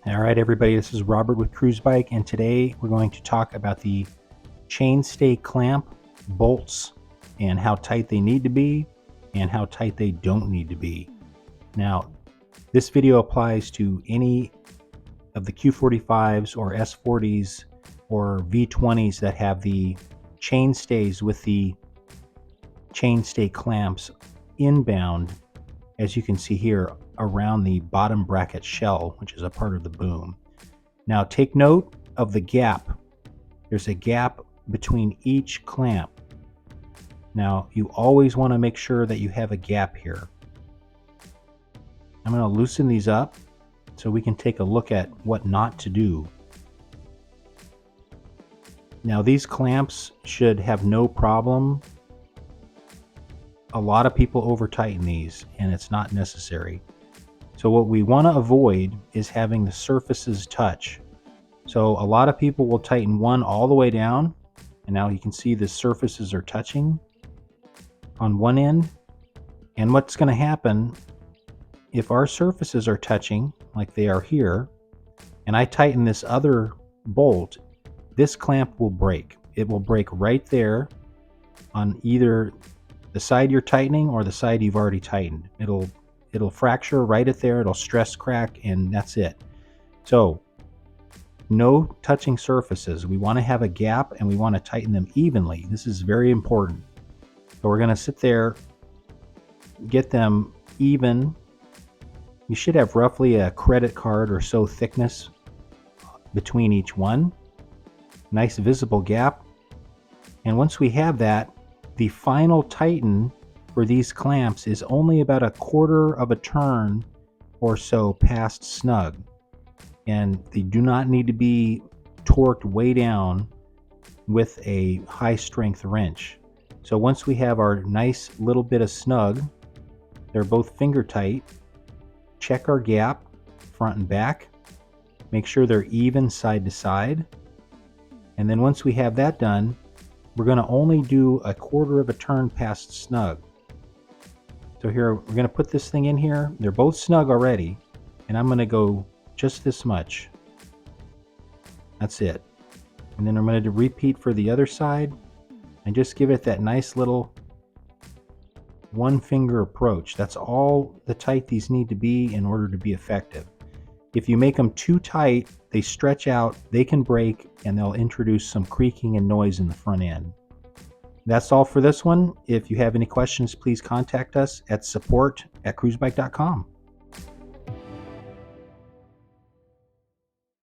All right, everybody, this is Robert with Cruzbike, and today we're going to talk about the Chainstay Clamp bolts and how tight they need to be and how tight they don't need to be. Now, this video applies to any of the Q45s or S40s or V20s that have the chainstays with the chainstay clamps inbound, as you can see here, around the bottom bracket shell, which is a part of the boom. Now take note of the gap. There's a gap between each clamp. Now you always want to make sure that you have a gap here. I'm going to loosen these up so we can take a look at what not to do. Now these clamps should have no problem. A lot of people over tighten these and it's not necessary. So what we want to avoid is having the surfaces touch. So a lot of people will tighten one all the way down, and now you can see the surfaces are touching on one end. And what's going to happen if our surfaces are touching like they are here, and I tighten this other bolt, this clamp will break. It will break right there on either the side you're tightening or the side you've already tightened. It'll fracture right at there, it'll stress crack, and that's it. So no touching surfaces. We want to have a gap and we want to tighten them evenly. This is very important. So we're going to sit there, get them even. You should have roughly a credit card or so thickness between each one. Nice visible gap. And once we have that, the final tighten for these clamps is only about a quarter of a turn or so past snug, and they do not need to be torqued way down with a high strength wrench. So once we have our nice little bit of snug, they're both finger tight, check our gap front and back, make sure they're even side to side, and then once we have that done, we're going to only do a quarter of a turn past snug. So here, we're going to put this thing in here. They're both snug already, and I'm going to go just this much. That's it. And then I'm going to repeat for the other side and just give it that nice little one finger approach. That's all the tight these need to be in order to be effective. If you make them too tight, they stretch out, they can break, and they'll introduce some creaking and noise in the front end. That's all for this one. If you have any questions, please contact us at support@cruzbike.com.